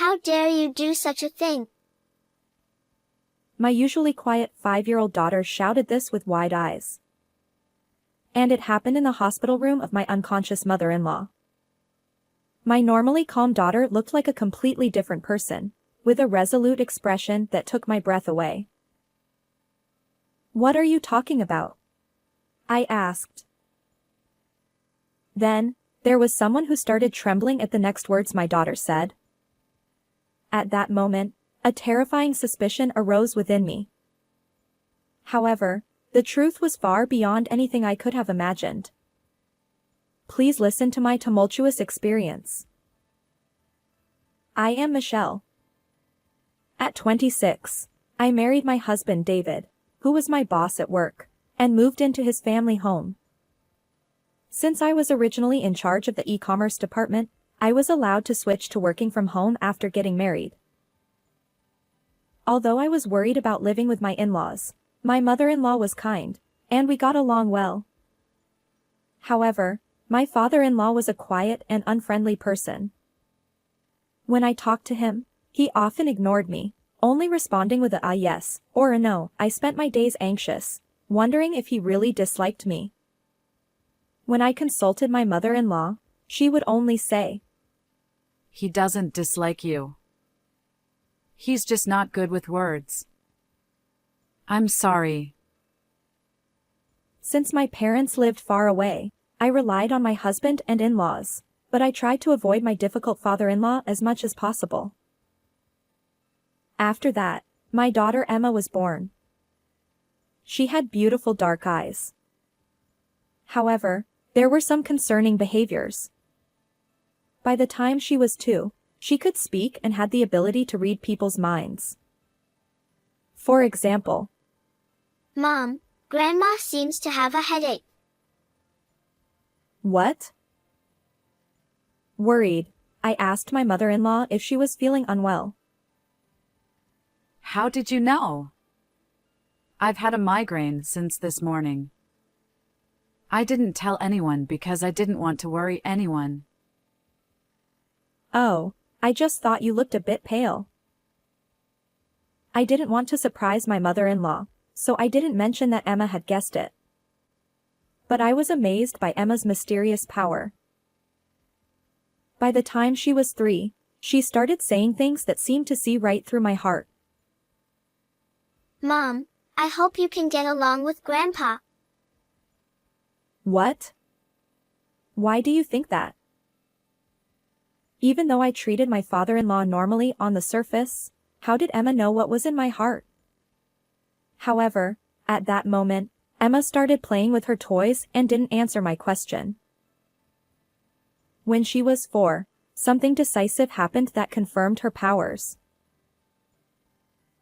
How dare you do such a thing? My usually quiet 5-year-old daughter shouted this with wide eyes. And it happened in the hospital room of my unconscious mother-in-law. My normally calm daughter looked like a completely different person, with a resolute expression that took my breath away. "What are you talking about?" I asked. Then, there was someone who started trembling at the next words my daughter said. At that moment, a terrifying suspicion arose within me. However, the truth was far beyond anything I could have imagined. Please listen to my tumultuous experience. I am Michelle. At 26, I married my husband David, who was my boss at work, and moved into his family home. Since I was originally in charge of the e-commerce department, I was allowed to switch to working from home after getting married. Although I was worried about living with my in-laws, my mother-in-law was kind, and we got along well. However, my father-in-law was a quiet and unfriendly person. When I talked to him, he often ignored me, only responding with a yes or a no. I spent my days anxious, wondering if he really disliked me. When I consulted my mother-in-law, she would only say, "He doesn't dislike you. He's just not good with words. I'm sorry." Since my parents lived far away, I relied on my husband and in-laws, but I tried to avoid my difficult father-in-law as much as possible. After that, my daughter Emma was born. She had beautiful dark eyes. However, there were some concerning behaviors. By the time she was 2, she could speak and had the ability to read people's minds. For example, Mom, Grandma seems to have a headache. "What?" Worried, I asked my mother-in-law if she was feeling unwell. "How did you know?" "I've had a migraine since this morning. I didn't tell anyone because I didn't want to worry anyone." "Oh, I just thought you looked a bit pale." I didn't want to surprise my mother-in-law, so I didn't mention that Emma had guessed it. But I was amazed by Emma's mysterious power. By the time she was 3, she started saying things that seemed to see right through my heart. Mom, I hope you can get along with Grandpa. "What? Why do you think that?" Even though I treated my father-in-law normally on the surface, how did Emma know what was in my heart? However, at that moment, Emma started playing with her toys and didn't answer my question. When she was 4, something decisive happened that confirmed her powers.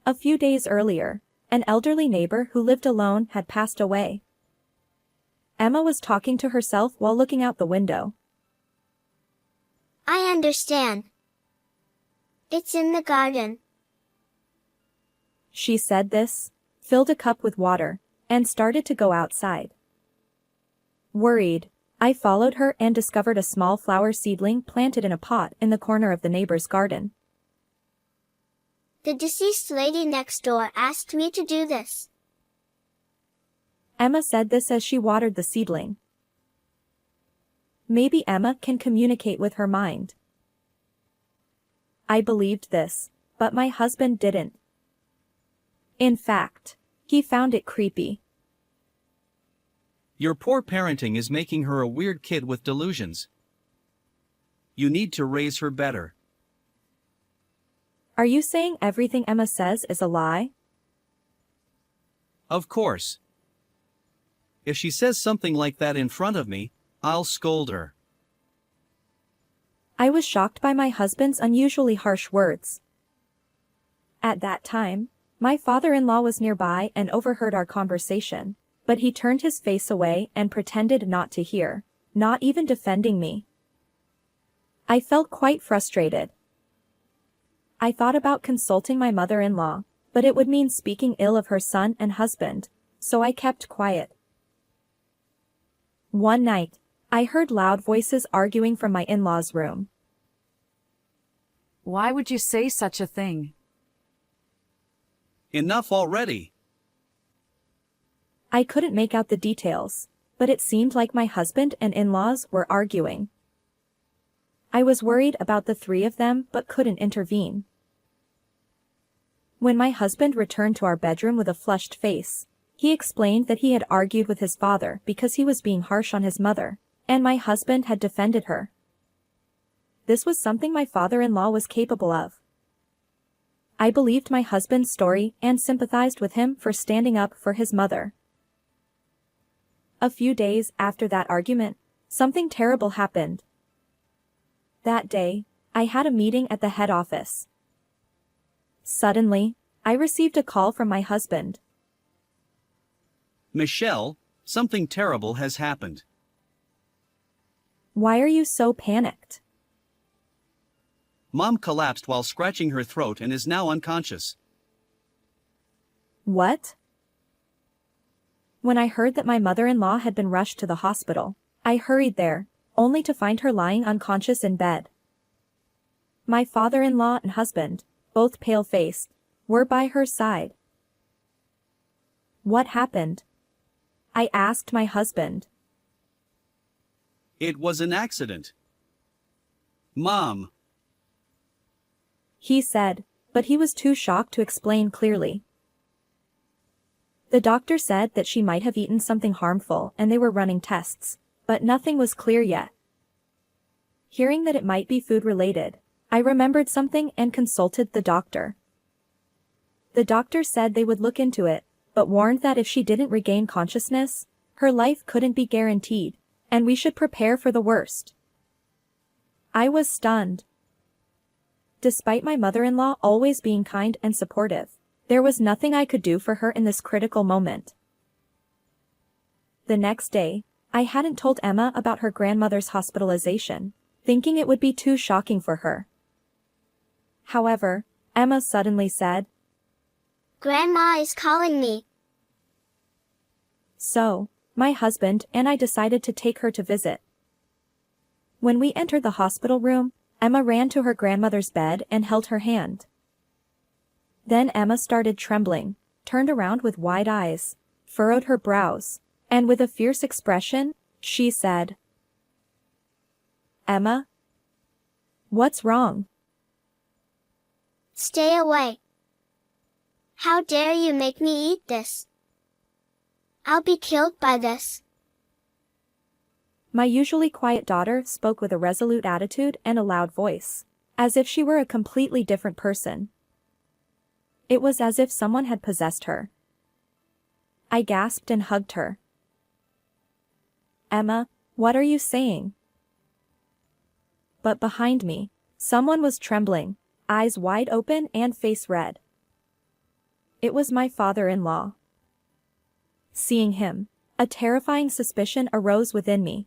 A few days earlier, an elderly neighbor who lived alone had passed away. Emma was talking to herself while looking out the window. I understand. It's in the garden. She said this, filled a cup with water, and started to go outside. Worried, I followed her and discovered a small flower seedling planted in a pot in the corner of the neighbor's garden. The deceased lady next door asked me to do this. Emma said this as she watered the seedling. Maybe Emma can communicate with her mind. I believed this, but my husband didn't. In fact, he found it creepy. "Your poor parenting is making her a weird kid with delusions. You need to raise her better." Are you saying everything Emma says is a lie? Of course. If she says something like that in front of me, I'll scold her. I was shocked by my husband's unusually harsh words. At that time, my father-in-law was nearby and overheard our conversation, but he turned his face away and pretended not to hear, not even defending me. I felt quite frustrated. I thought about consulting my mother-in-law, but it would mean speaking ill of her son and husband, so I kept quiet. One night, I heard loud voices arguing from my in-laws' room. Why would you say such a thing? Enough already. I couldn't make out the details, but it seemed like my husband and in-laws were arguing. I was worried about the three of them but couldn't intervene. When my husband returned to our bedroom with a flushed face, he explained that he had argued with his father because he was being harsh on his mother, and my husband had defended her. This was something my father-in-law was capable of. I believed my husband's story and sympathized with him for standing up for his mother. A few days after that argument, something terrible happened. That day, I had a meeting at the head office. Suddenly, I received a call from my husband. Michelle, something terrible has happened. Why are you so panicked? Mom collapsed while scratching her throat and is now unconscious. What? When I heard that my mother-in-law had been rushed to the hospital, I hurried there, only to find her lying unconscious in bed. My father-in-law and husband, both pale-faced, were by her side. What happened? I asked my husband. It was an accident. Mom. He said, but he was too shocked to explain clearly. The doctor said that she might have eaten something harmful and they were running tests, but nothing was clear yet. Hearing that it might be food-related, I remembered something and consulted the doctor. The doctor said they would look into it, but warned that if she didn't regain consciousness, her life couldn't be guaranteed, and we should prepare for the worst. I was stunned. Despite my mother-in-law always being kind and supportive, there was nothing I could do for her in this critical moment. The next day, I hadn't told Emma about her grandmother's hospitalization, thinking it would be too shocking for her. However, Emma suddenly said, Grandma is calling me. So, my husband and I decided to take her to visit. When we entered the hospital room, Emma ran to her grandmother's bed and held her hand. Then Emma started trembling, turned around with wide eyes, furrowed her brows, and with a fierce expression, she said, Emma? What's wrong? Stay away. How dare you make me eat this? I'll be killed by this. My usually quiet daughter spoke with a resolute attitude and a loud voice, as if she were a completely different person. It was as if someone had possessed her. I gasped and hugged her. Emma, what are you saying? But behind me, someone was trembling, eyes wide open and face red. It was my father-in-law. Seeing him, a terrifying suspicion arose within me.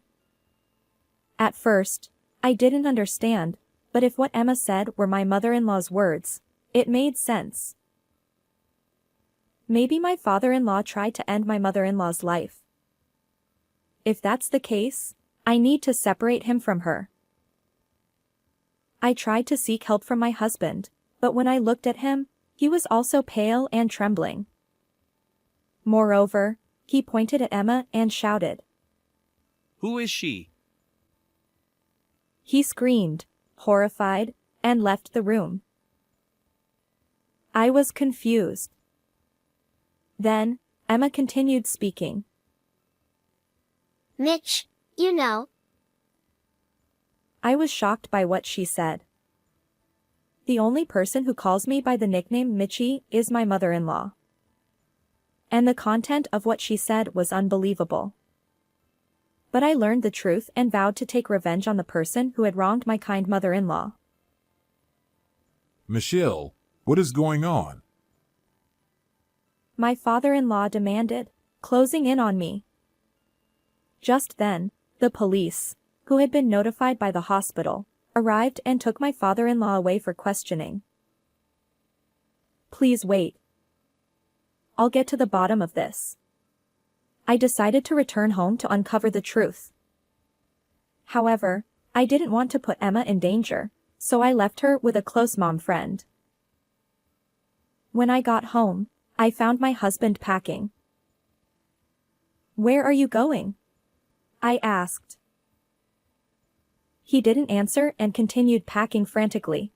At first, I didn't understand, but if what Emma said were my mother-in-law's words, it made sense. Maybe my father-in-law tried to end my mother-in-law's life. If that's the case, I need to separate him from her. I tried to seek help from my husband, but when I looked at him, he was also pale and trembling. Moreover, he pointed at Emma and shouted. Who is she? He screamed, horrified, and left the room. I was confused. Then, Emma continued speaking. Mitch, you know. I was shocked by what she said. The only person who calls me by the nickname Mitchie is my mother-in-law. And the content of what she said was unbelievable. But I learned the truth and vowed to take revenge on the person who had wronged my kind mother-in-law. Michelle, what is going on? My father-in-law demanded, closing in on me. Just then, the police, who had been notified by the hospital, arrived and took my father-in-law away for questioning. Please wait. I'll get to the bottom of this. I decided to return home to uncover the truth. However, I didn't want to put Emma in danger, so I left her with a close mom friend. When I got home, I found my husband packing. "Where are you going?" I asked. He didn't answer and continued packing frantically.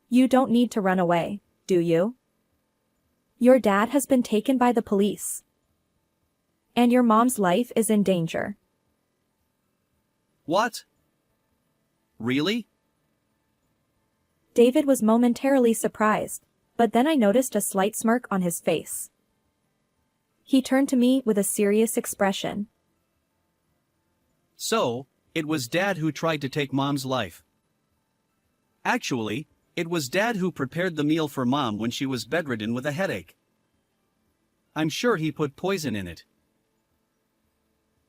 "You don't need to run away, do you? Your dad has been taken by the police. And your mom's life is in danger." What? Really? David was momentarily surprised, but then I noticed a slight smirk on his face. He turned to me with a serious expression. So, it was Dad who tried to take Mom's life. Actually, it was Dad who prepared the meal for Mom when she was bedridden with a headache. I'm sure he put poison in it.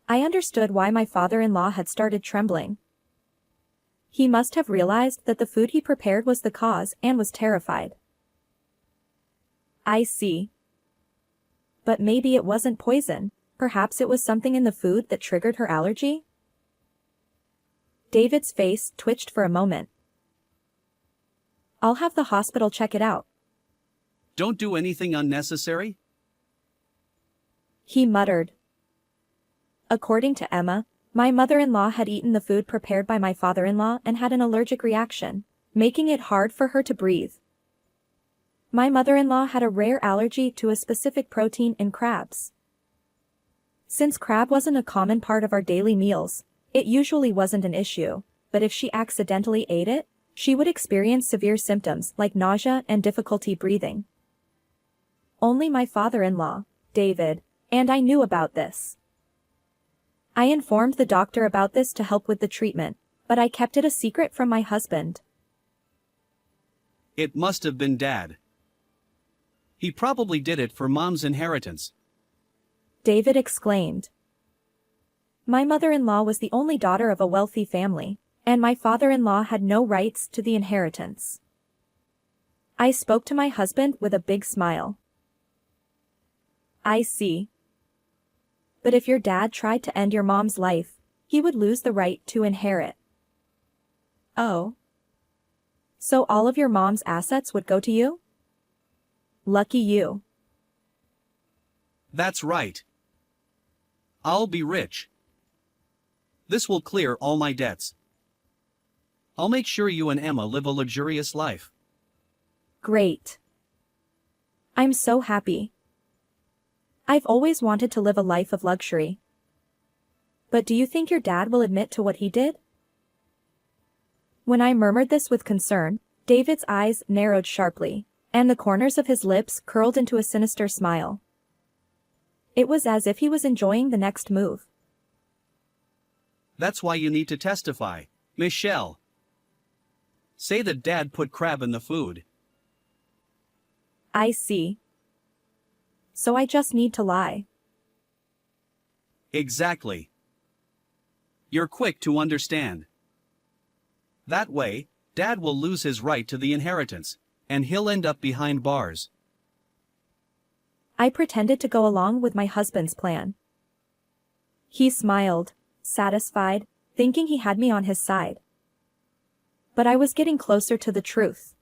I understood why my father-in-law had started trembling. He must have realized that the food he prepared was the cause and was terrified. "I see. But maybe it wasn't poison, perhaps it was something in the food that triggered her allergy?" David's face twitched for a moment. "I'll have the hospital check it out." Don't do anything unnecessary? He muttered. According to Emma, my mother-in-law had eaten the food prepared by my father-in-law and had an allergic reaction, making it hard for her to breathe. My mother-in-law had a rare allergy to a specific protein in crabs. Since crab wasn't a common part of our daily meals, it usually wasn't an issue, but if she accidentally ate it, she would experience severe symptoms like nausea and difficulty breathing. Only my father-in-law, David, and I knew about this. I informed the doctor about this to help with the treatment, but I kept it a secret from my husband. It must have been Dad. He probably did it for Mom's inheritance. David exclaimed. My mother-in-law was the only daughter of a wealthy family, and my father-in-law had no rights to the inheritance. I spoke to my husband with a big smile. "I see. But if your dad tried to end your mom's life, he would lose the right to inherit." "Oh. So all of your mom's assets would go to you? Lucky you." That's right. I'll be rich. This will clear all my debts. I'll make sure you and Emma live a luxurious life. Great. I'm so happy. I've always wanted to live a life of luxury. But do you think your dad will admit to what he did? When I murmured this with concern, David's eyes narrowed sharply, and the corners of his lips curled into a sinister smile. It was as if he was enjoying the next move. That's why you need to testify, Michelle. Say that Dad put crab in the food. I see. So I just need to lie. Exactly. You're quick to understand. That way, Dad will lose his right to the inheritance, and he'll end up behind bars. I pretended to go along with my husband's plan. He smiled, satisfied, thinking he had me on his side. But I was getting closer to the truth.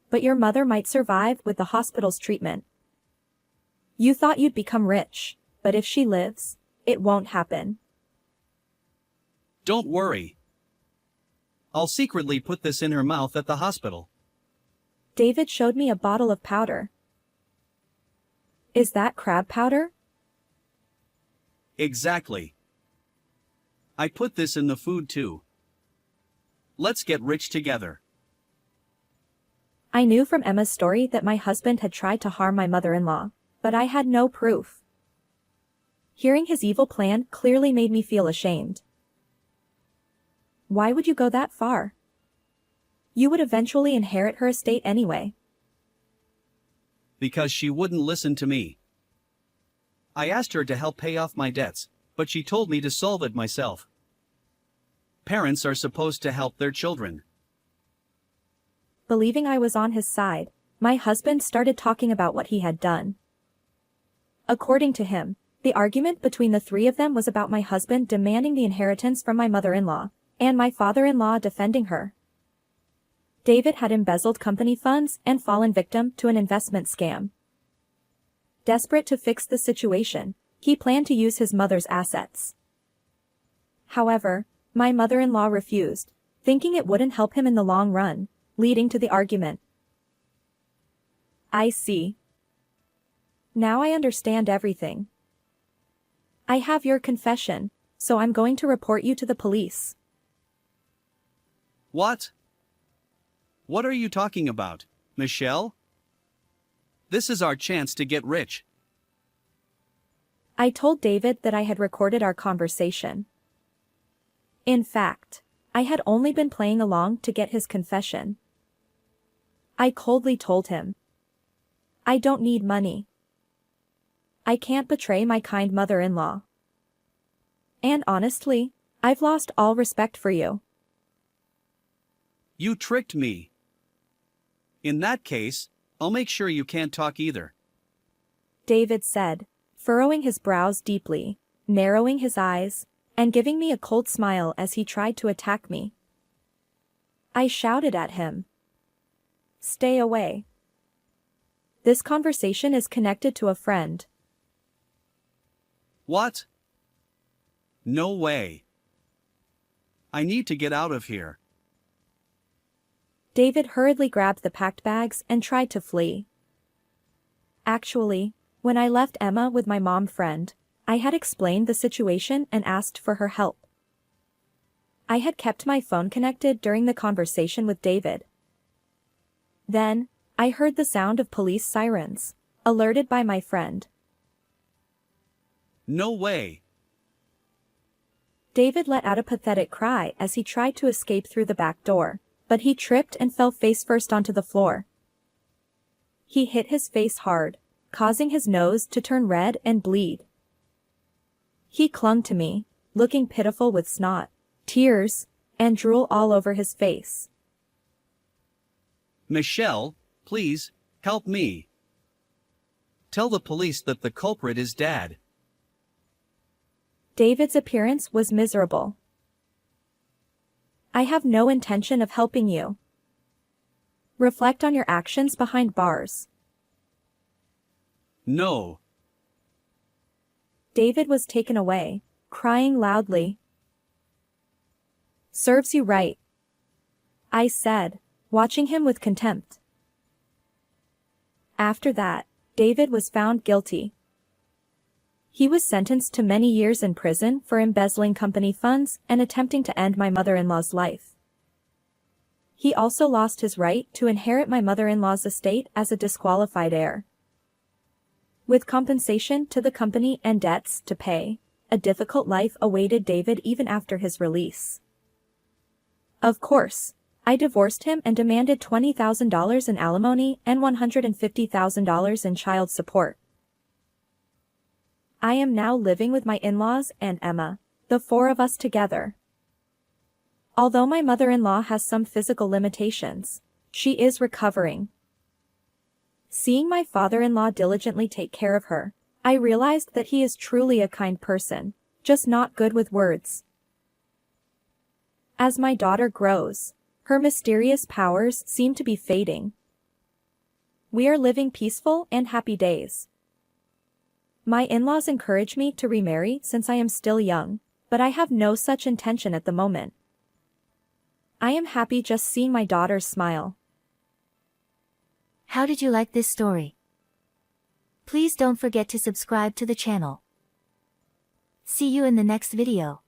But your mother might survive with the hospital's treatment. You thought you'd become rich, but if she lives, it won't happen. Don't worry. I'll secretly put this in her mouth at the hospital. David showed me a bottle of powder. Is that crab powder? Exactly. I put this in the food too. Let's get rich together. I knew from Emma's story that my husband had tried to harm my mother-in-law, but I had no proof. Hearing his evil plan clearly made me feel ashamed. Why would you go that far? You would eventually inherit her estate anyway. Because she wouldn't listen to me. I asked her to help pay off my debts, but she told me to solve it myself. Parents are supposed to help their children. Believing I was on his side, my husband started talking about what he had done. According to him, the argument between the three of them was about my husband demanding the inheritance from my mother-in-law, and my father-in-law defending her. David had embezzled company funds and fallen victim to an investment scam. Desperate to fix the situation, he planned to use his mother's assets. However, my mother-in-law refused, thinking it wouldn't help him in the long run, leading to the argument. I see. Now I understand everything. I have your confession, so I'm going to report you to the police. What? What are you talking about, Michelle? This is our chance to get rich. I told David that I had recorded our conversation. In fact, I had only been playing along to get his confession. I coldly told him, I don't need money. I can't betray my kind mother-in-law. And honestly, I've lost all respect for you. You tricked me. In that case, I'll make sure you can't talk either. David said, furrowing his brows deeply, narrowing his eyes, and giving me a cold smile as he tried to attack me. I shouted at him. Stay away. This conversation is connected to a friend. What? No way. I need to get out of here. David hurriedly grabbed the packed bags and tried to flee. Actually, when I left Emma with my mom friend, I had explained the situation and asked for her help. I had kept my phone connected during the conversation with David. Then, I heard the sound of police sirens, alerted by my friend. No way. David let out a pathetic cry as he tried to escape through the back door, but he tripped and fell face-first onto the floor. He hit his face hard, causing his nose to turn red and bleed. He clung to me, looking pitiful with snot, tears, and drool all over his face. Michelle, please, help me. Tell the police that the culprit is Dad. David's appearance was miserable. I have no intention of helping you. Reflect on your actions behind bars. No. David was taken away, crying loudly. Serves you right, I said, watching him with contempt. After that, David was found guilty. He was sentenced to many years in prison for embezzling company funds and attempting to end my mother-in-law's life. He also lost his right to inherit my mother-in-law's estate as a disqualified heir. With compensation to the company and debts to pay, a difficult life awaited David even after his release. Of course, I divorced him and demanded $20,000 in alimony and $150,000 in child support. I am now living with my in-laws and Emma, the four of us together. Although my mother-in-law has some physical limitations, she is recovering. Seeing my father-in-law diligently take care of her, I realized that he is truly a kind person, just not good with words. As my daughter grows, her mysterious powers seem to be fading. We are living peaceful and happy days. My in-laws encourage me to remarry since I am still young, but I have no such intention at the moment. I am happy just seeing my daughter smile. How did you like this story? Please don't forget to subscribe to the channel. See you in the next video.